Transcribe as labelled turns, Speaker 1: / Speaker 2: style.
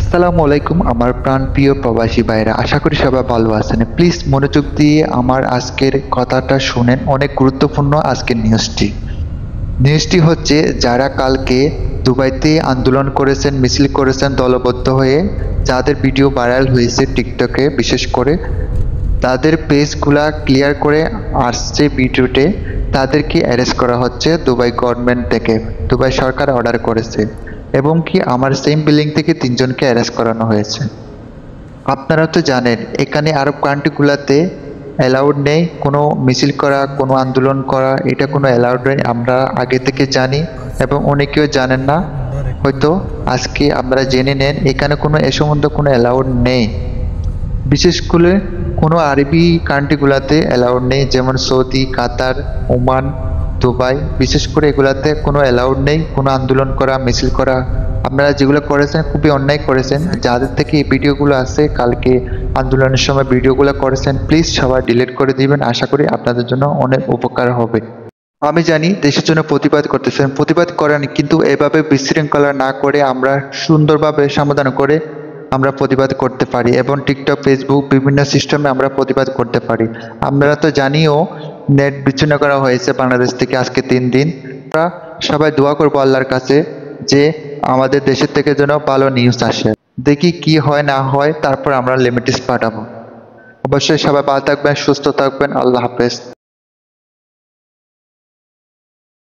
Speaker 1: আসসালামু আলাইকুম আমার প্রাণপ্রিয় প্রবাসী ভাইরা, আশা করি সবাই ভালো আছেন। প্লিজ মনোযোগ দিয়ে আমার আজকের কথাটা শুনেন, অনেক গুরুত্বপূর্ণ আজকের নিউজটি হচ্ছে যারা কালকে দুবাইতে আন্দোলন করেছেন, মিছিল করেছেন দলবদ্ধ হয়ে, যাদের ভিডিও ভাইরাল হয়েছে টিকটকে বিশেষ করে, তাদের পেজগুলা ক্লিয়ার করে আসছে ভিডিওতে, তাদেরকে অ্যারেস্ট করা হচ্ছে দুবাই গভর্নমেন্ট থেকে। দুবাই সরকার অর্ডার করেছে এবং কি আমার সেম বিল্ডিং থেকে 3 জনকে অ্যারেস্ট করানো হয়েছে। আপনারা তো জানেন এখানে আরব কান্ট্রিগুলোতে অ্যালাউড নেই কোনো মিছিল করা, কোনো আন্দোলন করা, এটা কোনো অ্যালাউড নেই। আমরা আগে থেকে জানি এবং অনেকেও জানেন না, হয়তো আজকে আপনারা জেনে নেন এখানে কোনো এ সম্বন্ধে কোনো অ্যালাউড নেই। বিশেষ করে কোনো আরবি কান্ট্রিগুলোতে অ্যালাউড নেই, যেমন সৌদি, কাতার, ওমান, দুবাই, বিশেষ করে এগুলাতে কোনো অ্যালাউড নেই কোনো আন্দোলন করা, মিছিল করা। আপনারা যেগুলো করেছেন খুবই অন্যায় করেছেন। যাদের থেকে এই ভিডিওগুলো আছে কালকে আন্দোলনের সময় ভিডিওগুলো করেছেন, প্লিজ সবাই ডিলিট করে দিবেন। আশা করি আপনাদের জন্য অনেক উপকার হবে। আমি জানি দেশের জন্য প্রতিবাদ করতেছেন, প্রতিবাদ করেন, কিন্তু এভাবে বিশৃঙ্খলা না করে আমরা সুন্দরভাবে সমাধান করে আমরা প্রতিবাদ করতে পারি এবং টিকটক, ফেসবুক বিভিন্ন সিস্টেমে আমরা প্রতিবাদ করতে পারি। আমরা তো জানিও নেট বিচ্ছিন্ন করা হয়েছে বাংলাদেশ থেকে আজকে 3 দিন। আমরা সবাই দোয়া করবো আল্লাহর কাছে যে আমাদের দেশের থেকে যেন ভালো নিউজ আসে। দেখি কি হয় না হয়, তারপর আমরা লিমিটেস পাঠাবো। অবশ্যই সবাই ভালো থাকবেন, সুস্থ থাকবেন। আল্লাহ হাফেজ।